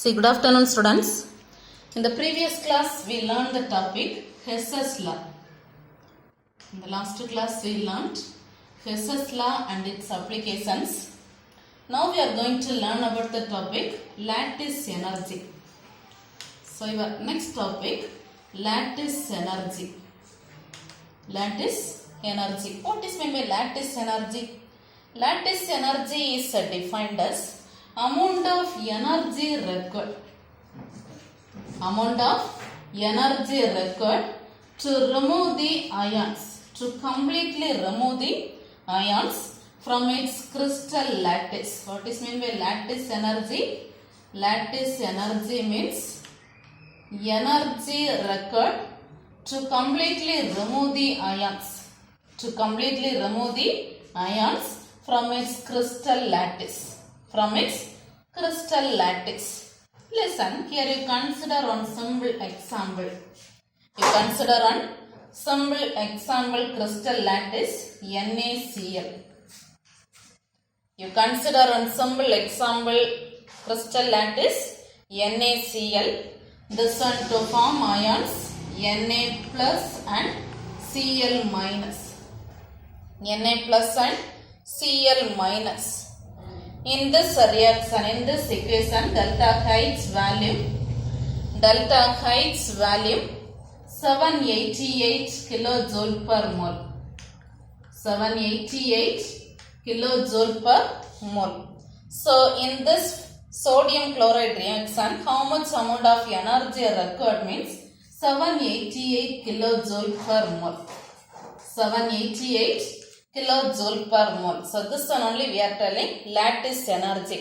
See, good afternoon, students. In the previous class, we learned the topic Hess's law. In the last class, we learned Hess's law and its applications. Now we are going to learn about the topic lattice energy. So, your next topic, lattice energy. Lattice energy. What is meant by lattice energy? Lattice energy is defined as amount of energy required. Amount of energy required to remove the ions. To completely remove the ions from its crystal lattice. What is meant by lattice energy? Lattice energy means energy required to completely remove the ions. To completely remove the ions from its crystal lattice. From its crystal lattice. Listen, here you consider one simple example. You consider one simple example crystal lattice NaCl. You consider one simple example crystal lattice NaCl. This one to form ions Na plus and Cl minus. Na plus and Cl minus. In this reaction, in this equation, delta H value 788 kilojoule per mole. 788 kilojoule per mole. So, in this sodium chloride reaction, how much amount of energy required means 788 kilojoule per mole. 788 kilojoule per mole. So, this one only we are telling lattice energy.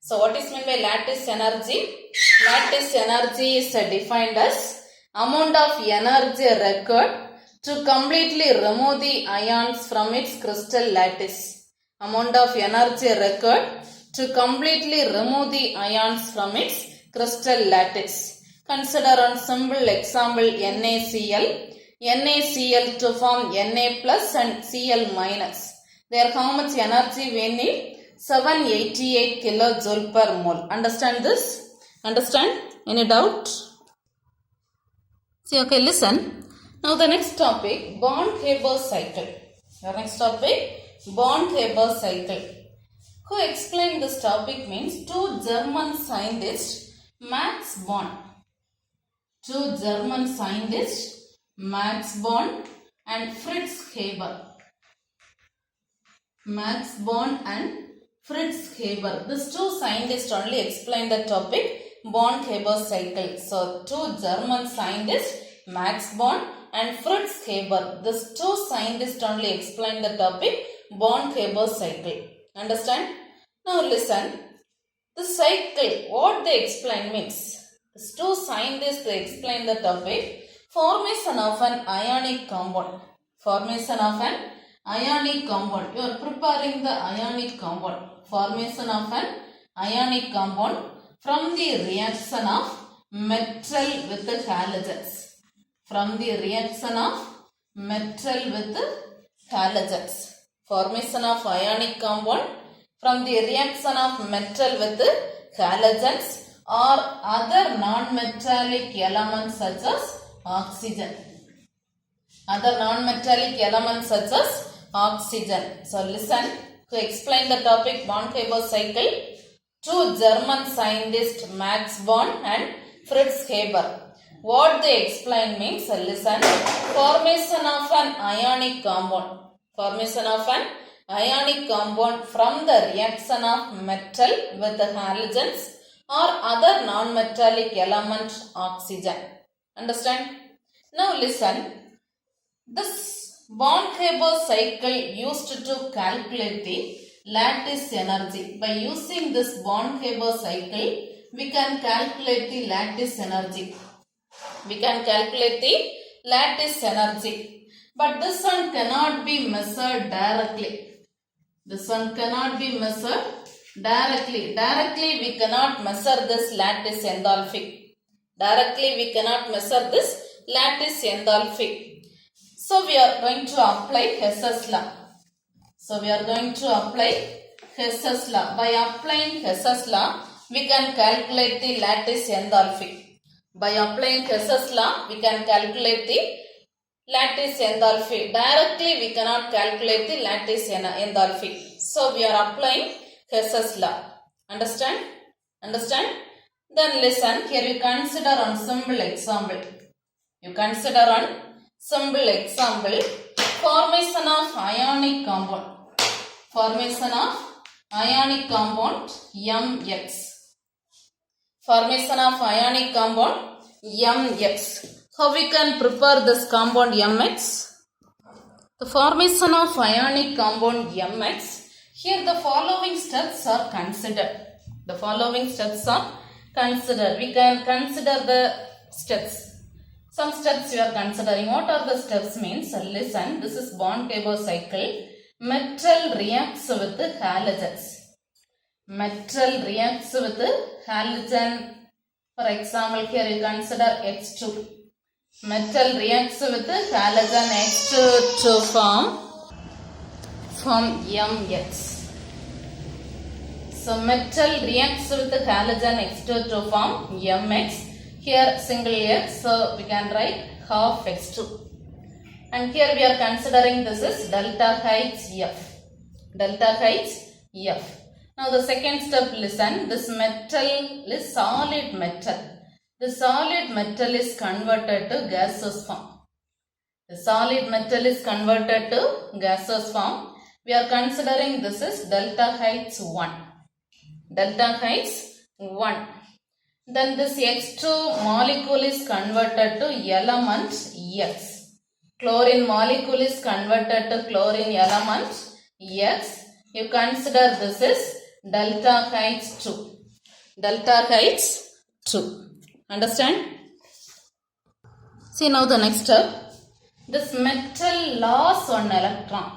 So, what is meant by lattice energy? Lattice energy is defined as amount of energy required to completely remove the ions from its crystal lattice. Amount of energy required to completely remove the ions from its crystal lattice. Consider one simple example NaCl. NaCl to form Na plus and Cl minus. There how much energy we need? 788 kilojoule per mole. Understand this? Understand? Any doubt? See, okay, listen. Now the next topic, Born-Haber cycle. Your next topic, Born-Haber cycle. Who explained this topic means two German scientists, Max Born. Two German scientists, Max Born and Fritz Haber. Max Born and Fritz Haber. These two scientists only explain the topic Born-Haber cycle. So, two German scientists, Max Born and Fritz Haber. These two scientists only explain the topic Born-Haber cycle. Understand? Now, listen. The cycle, what they explain means, these two scientists they explain the topic formation of an ionic compound. Formation of an ionic compound. You are preparing the ionic compound. Formation of an ionic compound from the reaction of metal with the halogens. From the reaction of metal with the halogens. Formation of ionic compound from the reaction of metal with the halogens or other non-metallic elements such as oxygen. Other non-metallic elements such as oxygen. So, listen to explain the topic Born-Haber cycle. Two German scientists Max Born and Fritz Haber. What they explain means, listen, formation of an ionic compound. Formation of an ionic compound from the reaction of metal with the halogens or other non-metallic element oxygen. Understand? Now listen, this Born-Haber cycle used to calculate the lattice energy. By using this Born-Haber cycle, we can calculate the lattice energy. We can calculate the lattice energy. But this one cannot be measured directly. This one cannot be measured directly. Directly we cannot measure this lattice enthalpy. Directly we cannot measure this lattice enthalpy. So we are going to apply Hess's law. So we are going to apply Hess's law. By applying Hess's law, we can calculate the lattice enthalpy. By applying Hess's law, we can calculate the lattice enthalpy. Directly we cannot calculate the lattice enthalpy. So we are applying Hess's law. Understand? Understand? Then listen, here you consider on simple example. You consider on simple example formation of ionic compound. Formation of ionic compound MX. Formation of ionic compound MX. How we can prepare this compound MX? The formation of ionic compound MX. Here the following steps are considered. The following steps are considered. We can consider the steps. Some steps we are considering. What are the steps means? Listen, this is Born-Haber cycle. Metal reacts with halogens. Metal reacts with halogen. For example, here you consider X2. Metal reacts with halogen X2 to form MX. So metal reacts with halogen X2 to form MX. Here single X, so we can write half X2. And here we are considering this is delta H F. Delta H F. Now the second step, listen, this metal is solid metal. The solid metal is converted to gaseous form. The solid metal is converted to gaseous form. We are considering this is delta H1. Delta H1. Then this X2 molecule is converted to element X. Chlorine molecule is converted to chlorine element X. You consider this is delta H2. Delta H2. Understand? See now the next step. This metal loss one electron.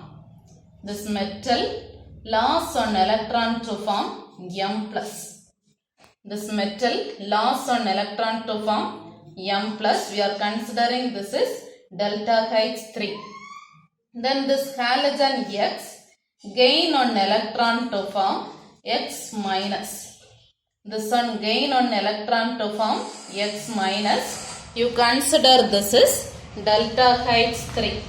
This metal loss one electron to form M plus. This metal loss one electron to form M plus. We are considering this is delta H3. Then this halogen X gain one electron to form X minus. This one gain one electron to form X minus. You consider this is delta H3.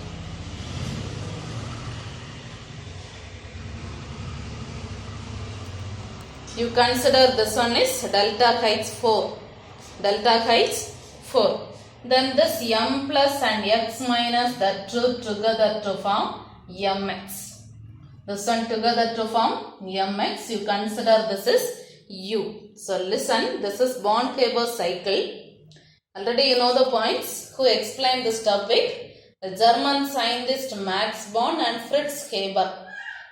You consider this one is delta H4. Delta H4. Then this M plus and X minus, that two together to form MX. This one together to form MX. You consider this is U. So listen, this is Born-Haber cycle. Already you know the points. Who explained this topic? The German scientist Max Born and Fritz Haber.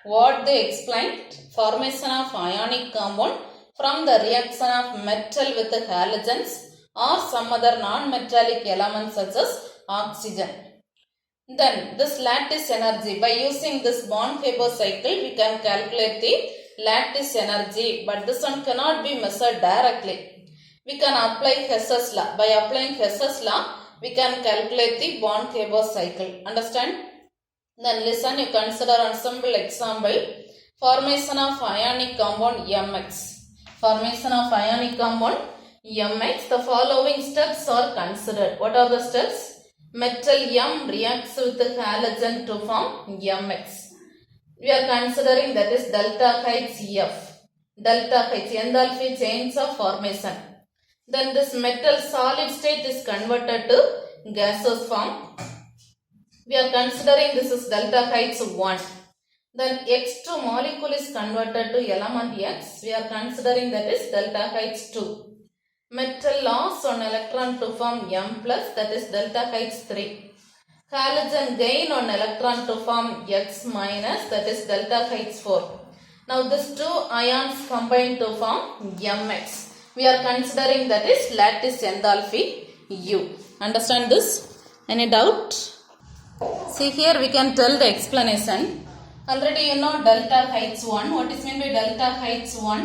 What they explained? Formation of ionic compound from the reaction of metal with halogens or some other non-metallic elements such as oxygen. Then this lattice energy, by using this Born-Haber cycle we can calculate the lattice energy, but this one cannot be measured directly. We can apply Hess's law. By applying Hess's law we can calculate the Born-Haber cycle. Understand? Then listen, you consider on simple example formation of ionic compound MX. Formation of ionic compound MX. The following steps are considered. What are the steps? Metal M reacts with the halogen to form MX. We are considering that is delta HF. Delta H, enthalpy change of formation. Then this metal solid state is converted to gaseous form. We are considering this is delta H1. Then X2 molecule is converted to element X. We are considering that is delta H2. Metal loss one electron to form M plus, that is delta H3. Halogen gain one electron to form X minus, that is delta H4. Now these two ions combine to form MX. We are considering that is lattice enthalpy U. Understand this? Any doubt? See here we can tell the explanation. Already you know delta H1. What is meant by delta H1?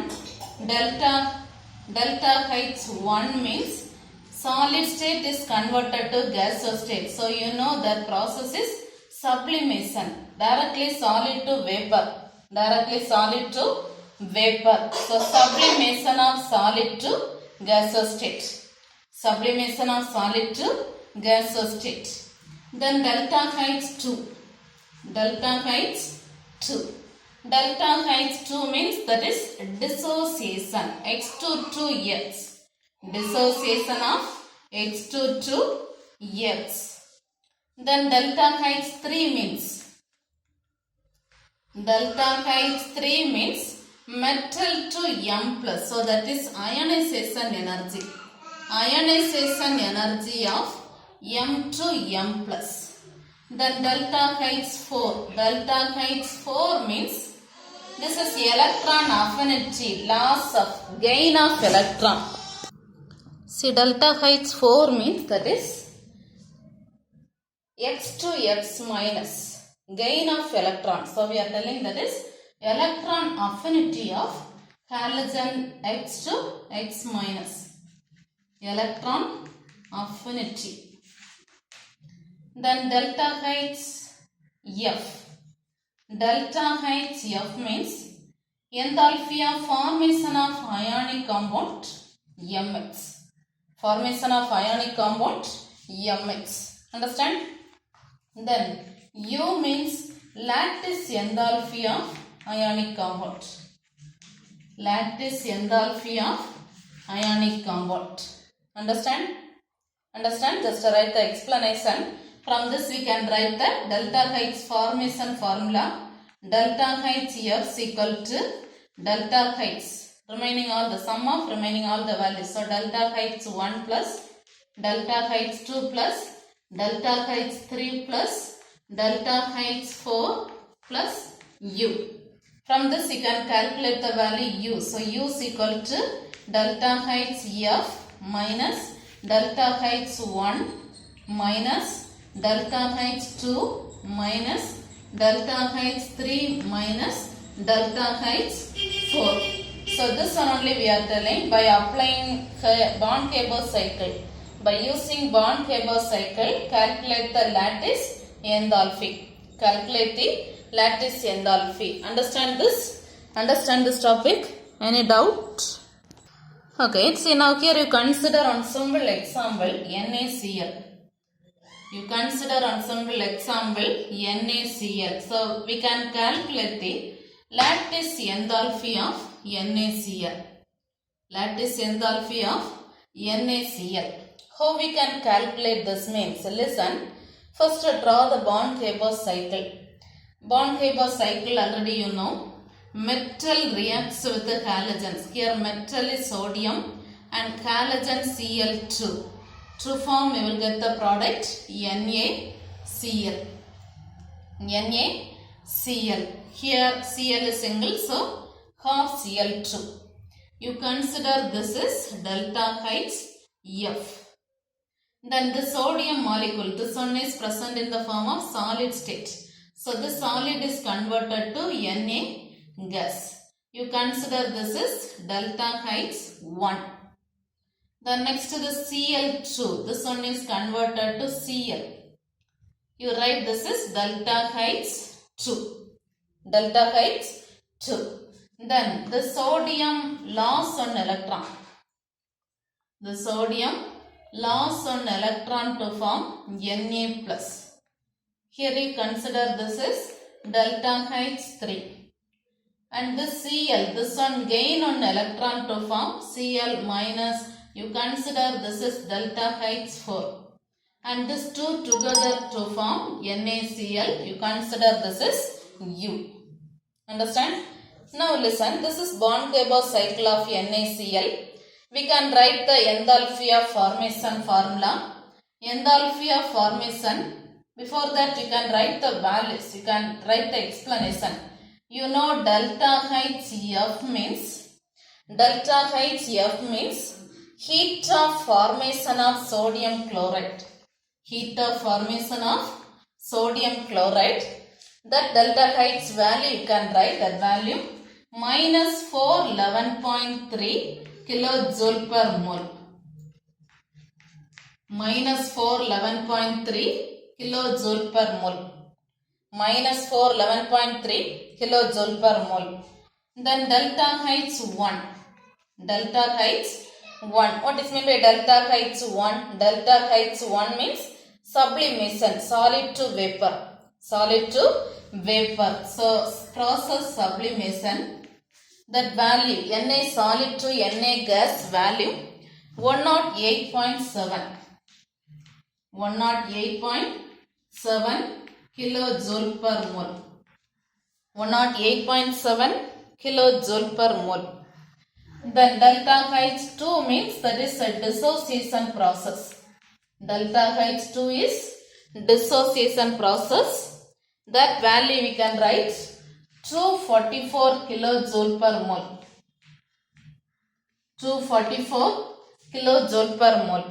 Delta H1 means solid state is converted to gaseous state. So you know that process is sublimation. Directly solid to vapor. Directly solid to vapor. So sublimation of solid to gaseous state. Sublimation of solid to gaseous state. Then delta H 2. Delta H 2. Delta H 2 means that is dissociation. H2 to X. Dissociation of H2 to X. Then delta H3 means metal to M plus. So that is ionization energy. Ionization energy of M to M plus. Then delta H4. Delta H4 means this is electron affinity, loss of gain of electron. See, delta H4 means that is X to X minus, gain of electron. So we are telling that is electron affinity of halogen X to X minus. Electron affinity. Then delta HF. Delta HF means enthalpy of formation of ionic compound MX. Formation of ionic compound MX. Understand? Then U means lattice enthalpy of ionic compound. Lattice enthalpy of ionic compound. Understand? Understand? Just write the explanation. From this we can write the delta H formation formula. Delta H is equal to delta H. Remaining all the sum of remaining all the values. So delta H1 plus delta H2 plus delta H3 plus delta H4 plus U. From this you can calculate the value U. So U is equal to delta HF minus delta H1 minus delta H2 minus delta H3 minus delta H4. So this one only we are telling by applying Born-Haber cycle. By using Born-Haber cycle, calculate the lattice enthalpy. Calculate the lattice enthalpy. Understand this? Understand this topic? Any doubt? Okay, see now here you consider on simple example NaCl. You consider on simple example NaCl. So we can calculate the lattice enthalpy of NaCl. Lattice enthalpy of NaCl. How we can calculate this means, listen, first draw the Born-Haber cycle. Born-Haber cycle already you know. Metal reacts with the halogens. Here metal is sodium and halogen Cl2. To form you will get the product NaCl. NaCl. Here Cl is single, so half Cl2. You consider this is delta HF. Then the sodium molecule, this one is present in the form of solid state. So this solid is converted to Na gas. You consider this is delta H1. Then next to the Cl2, this one is converted to Cl. You write this is delta H2. Delta H2. Then the sodium loss on electron. The sodium loss on electron to form Na plus. Here you consider this is delta H3. And this Cl, this one gain on electron to form Cl minus. You consider this is delta H4. And this two together to form NaCl. You consider this is U. Understand? Now listen, this is Born-Haber cycle of NaCl. We can write the enthalpy of formation formula. Enthalpy of formation. Before that you can write the values. You can write the explanation. You know delta HF means heat of formation of sodium chloride. Heat of formation of sodium chloride. That delta H value you can write that value minus 411.3 kilojoule per mole. Minus 411.3 kilojoule per mole. Minus 411.3 kilojoule per mole. Then delta H 1. Delta H 1. What is meant by delta H 1? Delta H 1 means sublimation, solid to vapor. Solid to vapor. So process sublimation. That value Na solid to Na gas value 108.7. 108.7 kilojoule per mole. 108.7 kilojoule per mole. Then delta H2 means that is a dissociation process. Delta H2 is dissociation process. That value we can write 244 kilojoule per mole. 244 kilojoule per mole.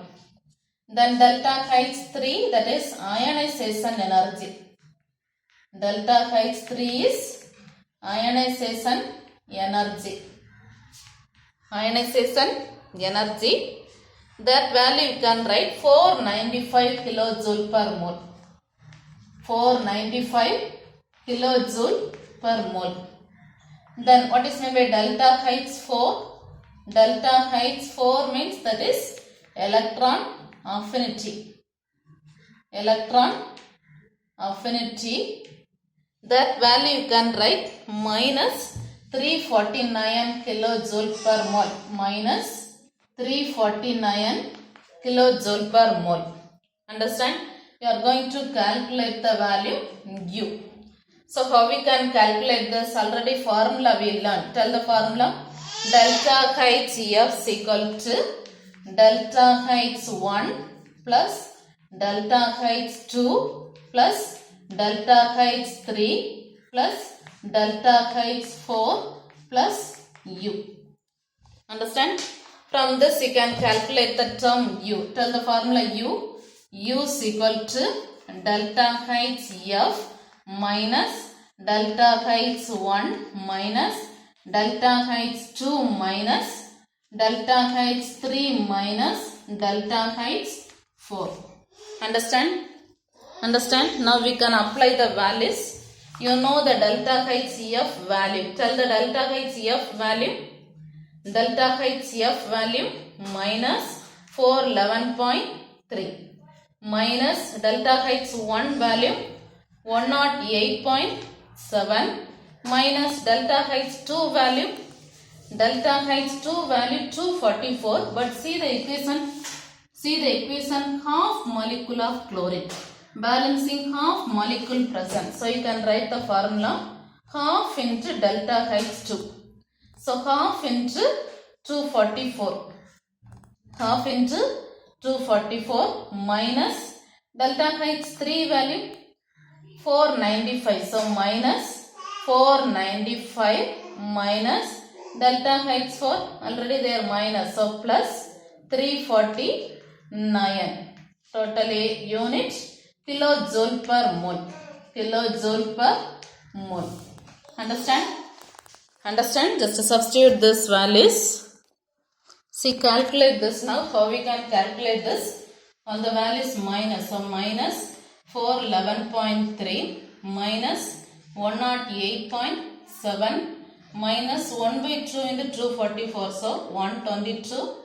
Then delta H3, that is ionization energy. Delta H3 is ionization energy. Ionization energy. That value you can write 495 kilojoule per mole. 495 kilojoule per mole. Then what is meant by delta H4? Delta H4 means that is electron affinity. Electron affinity. That value you can write minus 349 kilojoule per mole. Minus 349 kilojoule per mole. Understand? You are going to calculate the value U. So how we can calculate this? Already formula we learned. Tell the formula. Delta H F is equal to delta H1 plus delta H2 plus delta H3 plus delta H4 plus U. Understand? From this you can calculate the term U. Tell the formula U. U is equal to delta HF minus delta H1 minus delta H2 minus delta H3 minus delta H4. Understand? Understand? Now we can apply the values. You know the delta HF value. Tell the delta HF value. Delta HF value minus 411.3 minus delta H1 value 108.7 minus delta H2 value 244, but see the equation half molecule of chlorine balancing half molecule present. So you can write the formula half into delta H2. So half into 244. Half into 244 minus delta H3 value 495. So minus 495 minus delta H4 already there minus. So plus 349. Totally unit kilojoule per mole. Kilojoule per mole. Understand? Understand? Just substitute this values. See, calculate this now. How we can calculate this? All the values minus. So minus 411.3 minus 108.7 minus 1 by 2 into 244. So 122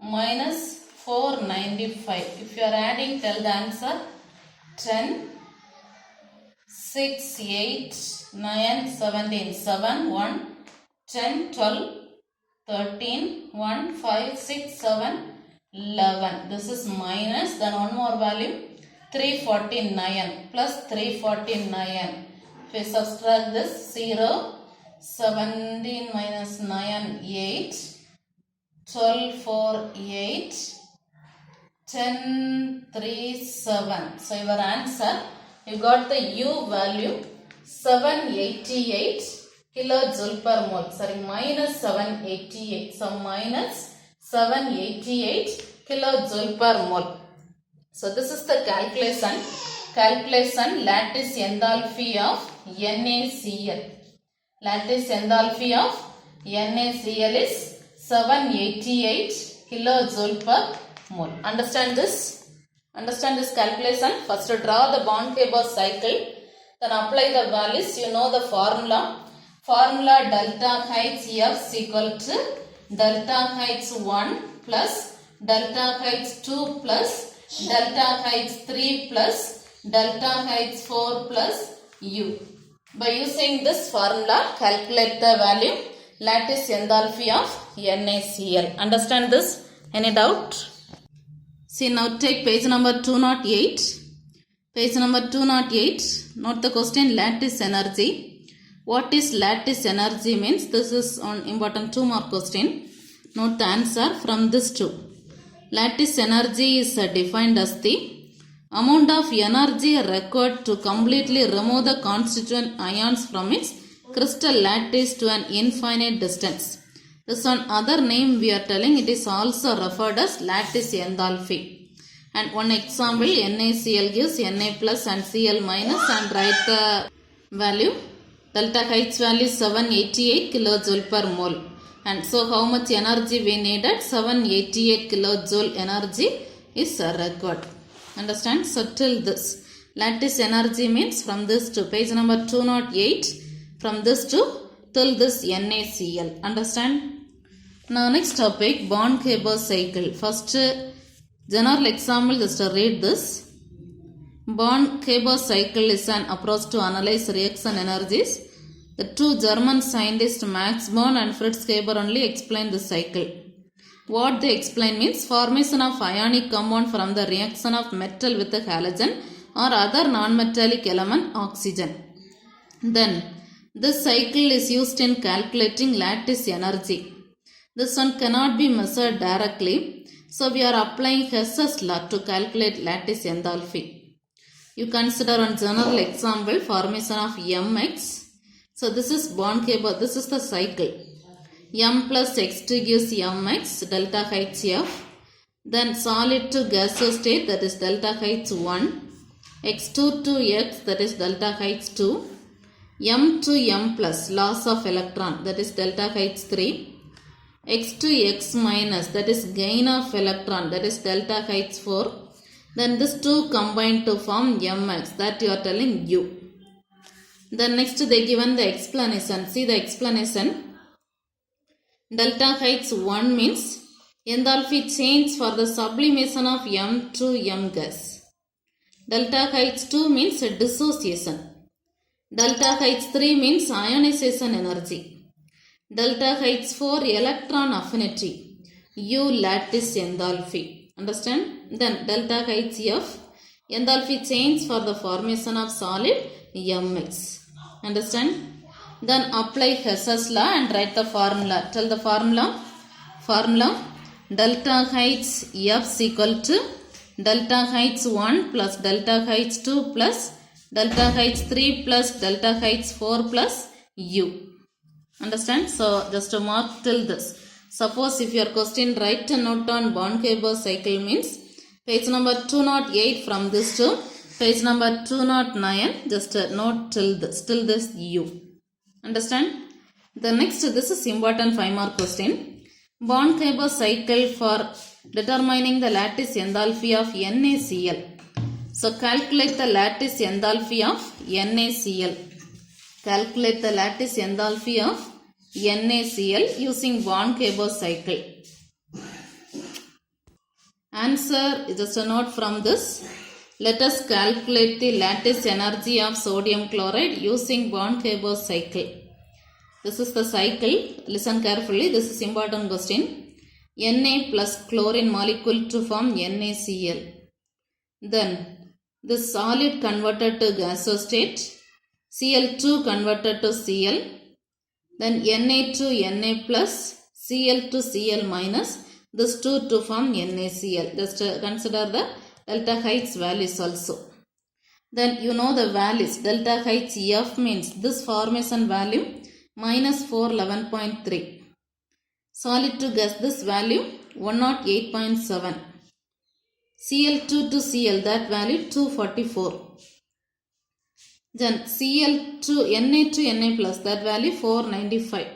minus 495. If you are adding, tell the answer. 10, 6, 8, 9, 17, 7, 1, 10, 12, 13, 1, 5, 6, 7, 11. This is minus, then one more value, 349 plus 349. If we subtract this, 0, 17 minus 9, 8, 12, 4, 8, 10, 3, 7. So your answer, you got the U value 788 kilojoule per mole. Sorry, minus 788. So minus 788 kilojoule per mole. So this is the calculation. Calculation lattice enthalpy of NaCl. Lattice enthalpy of NaCl is 788 kilojoule per mole. Understand this? Understand this calculation? First to draw the Born-Haber cycle, then apply the values. You know the formula. Formula delta H F is equal to delta H 1 plus delta H 2 plus delta H 3 plus delta H 4 plus U. By using this formula, calculate the value lattice enthalpy of NaCl. Understand this? Any doubt? See, now take page number 208. Page number 208. Note the question, lattice energy. What is lattice energy means? This is on important 2 mark question. Note the answer from this 2. Lattice energy is defined as the amount of energy required to completely remove the constituent ions from its crystal lattice to an infinite distance. This one other name we are telling, it is also referred as lattice enthalpy. And one example, NaCl gives Na plus and Cl minus, and write the value. Delta H value is 788 kilojoule per mole. And so how much energy we needed? 788 kilojoule energy is required. Understand? So till this. Lattice energy means from this to page number 208. From this to till this NaCl. Understand? Now next topic, Born-Haber cycle. First general example, just read this. Born-Haber cycle is an approach to analyze reaction energies. The two German scientists Max Born and Fritz Haber only explain the cycle. What they explain means formation of ionic compound from the reaction of metal with a halogen or other non-metallic element oxygen. Then this cycle is used in calculating lattice energy. This one cannot be measured directly, so we are applying Hess's law to calculate lattice enthalpy. You consider one general example, formation of Mx. So this is Born-Haber, this is the cycle. M plus X2 gives Mx, delta Hf. Then solid to gaseous state, that is delta H1. X2 to X, that is delta H2. M to M plus, loss of electron, that is delta H3. X to X minus, that is gain of electron, that is delta H4. Then this two combine to form Mx, that you are telling U. Then next they given the explanation. See the explanation. Delta H1 means enthalpy change for the sublimation of M to M gas. Delta H2 means dissociation. Delta H3 means ionization energy. Delta H4 electron affinity. U lattice enthalpy. Understand? Then delta Hf enthalpy change for the formation of solid Mx. Understand? Then apply Hess's law and write the formula. Tell the formula. Formula delta H F is equal to delta H1 plus delta H2 plus delta H3 plus delta H4 plus U. Understand? So just to mark till this. Suppose if your question write a note on Born-Haber cycle means page number 208 from this to page number 209, just note till this U. Understand? The next, this is important 5 mark question. Born-Haber cycle for determining the lattice enthalpy of NaCl. So calculate the lattice enthalpy of NaCl. Calculate the lattice enthalpy of NaCl using Born-Haber cycle. Answer is just a note from this. Let us calculate the lattice energy of sodium chloride using Born-Haber cycle. This is the cycle. Listen carefully. This is important question. Na plus chlorine molecule to form NaCl. Then this solid converted to gaseous state. Cl2 converted to Cl. Then Na to Na plus, Cl to Cl minus. This 2 to form NaCl. Just consider the delta H values also. Then you know the values. Delta Hf means this formation value minus 411.3. Solid to gas, this value 108.7. Cl2 to Cl, that value 244. Then Cl to Na plus, that value 495.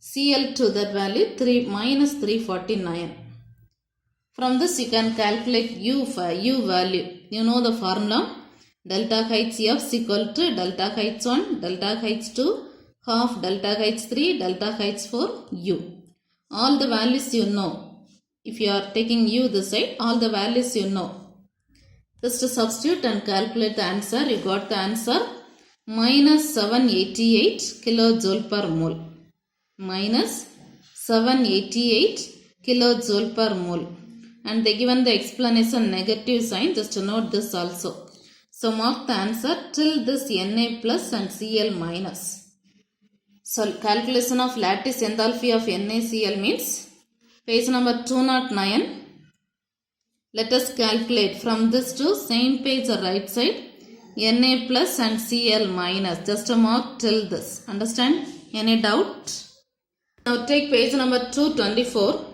Cl2, that value minus 349. From this you can calculate U value. You know the formula. Delta Hf is equal to delta H1, delta H2 half delta H 3, delta H 4, U. All the values you know. If you are taking U this side, all the values you know. Just to substitute and calculate the answer. You got the answer minus 788 kilojoule per mole. Minus 788 kilojoule per mole. And they given the explanation negative sign. Just to note this also. So mark the answer till this Na plus and Cl minus. So calculation of lattice enthalpy of NaCl means page number 209. Let us calculate from this to same page right side Na plus and Cl minus. Just to mark till this. Understand? Any doubt? Now take page number 224.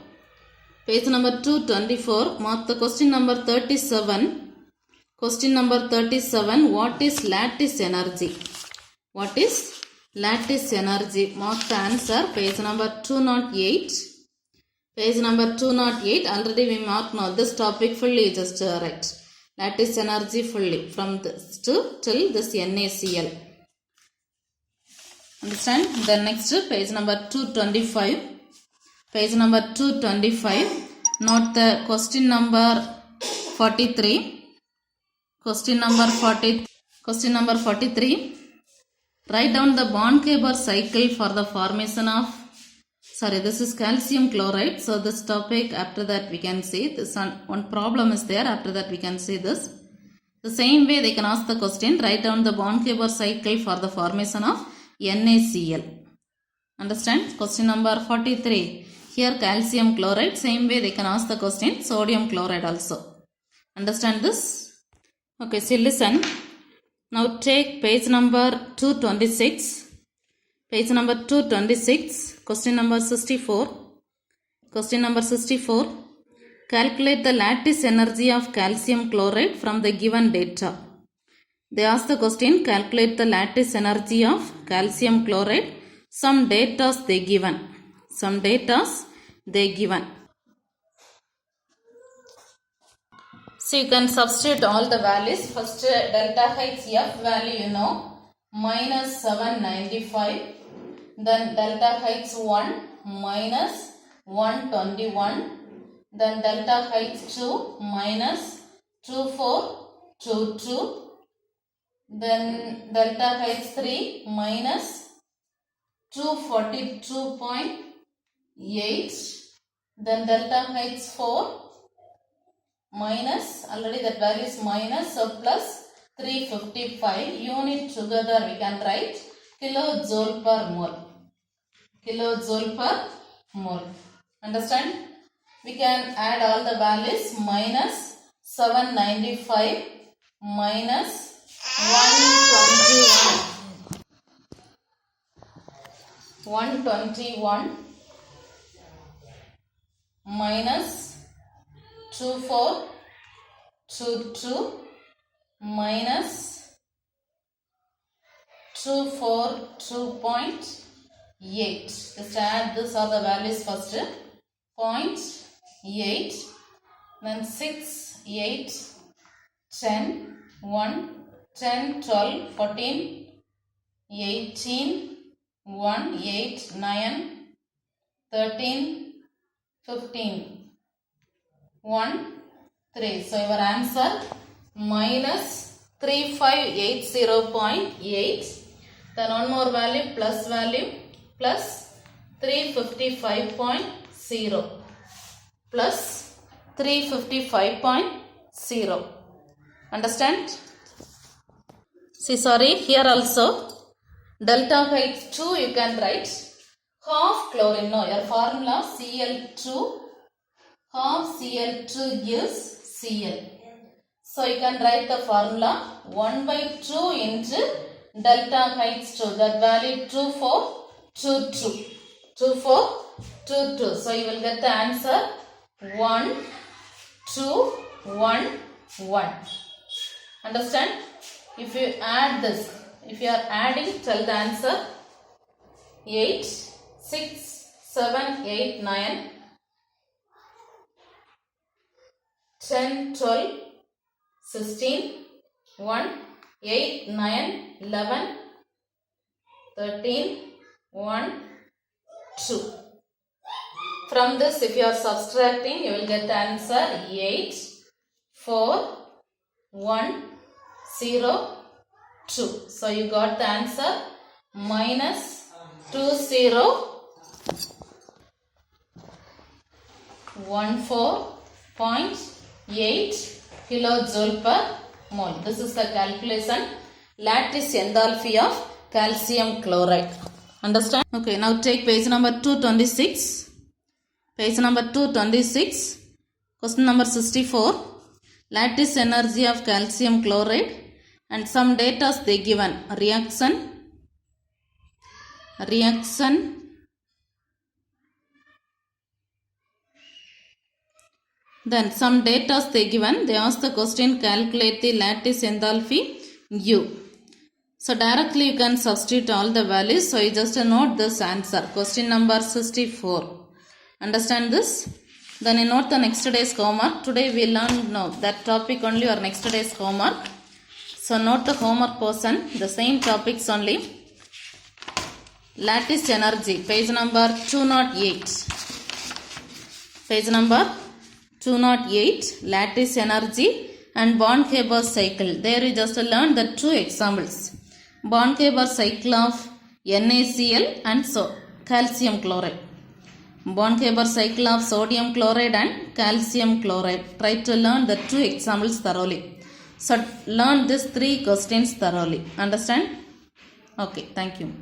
Page number 224. Mark the question number 37. Question number 37. What is lattice energy? What is lattice energy? Mark the answer. Page number 208. Page number 208. Already we marked now. This topic fully just write. Lattice energy fully. From this to till this NaCl. Understand? Then next page number 225. Page number 225. Note the question number 43. Question number 43. Write down the Born-Haber cycle for the formation of, this is calcium chloride. So this topic, after that we can see this one problem is there. After that we can see this. The same way they can ask the question, write down the Born-Haber cycle for the formation of NaCl. Understand? Question number 43. Here calcium chloride. Same way they can ask the question, sodium chloride also. Understand this? Okay, so listen. Now take page number 226. Page number 226. Question number 64. Question number 64. Calculate the lattice energy of calcium chloride from the given data. They ask the question, calculate the lattice energy of calcium chloride. Some data they given. Some data they given. So you can substitute all the values. First delta HF value you know minus 795. Then delta H1 minus 121. Then delta H2 minus 2422. Then delta H3 minus 242.8. Then delta H4 minus, already that value is minus, so plus 355. Unit together we can write kilojoule per mole. Kilojoule per mole. Understand? We can add all the values. Minus 795 minus 121 minus 2422 minus 242.8. Just add this are the values first. 0.8, then 6, 8, 10, 1, 10, 12, 14, 18, 1, 8, 9, 13, 15, 1, 3. So your answer minus 3580.8. Then one more value plus 355.0 plus 355.0. Understand? See, sorry, here also delta H2 you can write half chlorine. No, your formula Cl2, half Cl2 gives Cl. So you can write the formula 1 by 2 into delta H2. That value 2422. 2422. So you will get the answer 1211. Understand? If you add this, if you are adding, tell the answer 8, 6, 7, 8, 9, 10, 12, 16, 1, 8, 9, 11, 13, 1, 2. From this, if you are subtracting, you will get the answer 8, 4, 1, 0, 2. So you got the answer minus 2014.8 kilojoule per mole. This is the calculation lattice enthalpy of calcium chloride. Understand? Okay, now take page number 226. Page number 226. Question number 64. Lattice energy of calcium chloride and some data they given. Reaction. Then some data they given. They ask the question, calculate the lattice enthalpy U. So directly you can substitute all the values. So you just note this answer. Question number 64. Understand this? Then you note the next day's homework. Today we learned that topic only or next day's homework. So note the homework portion. The same topics only. Lattice energy. Page number 208. Page number 208. Lattice energy and Born-Haber cycle. There we just learned the two examples. Born-Haber cycle of NaCl and calcium chloride. Born-Haber cycle of sodium chloride and calcium chloride. Try to learn the two examples thoroughly. So learn these three questions thoroughly. Understand? Okay, thank you.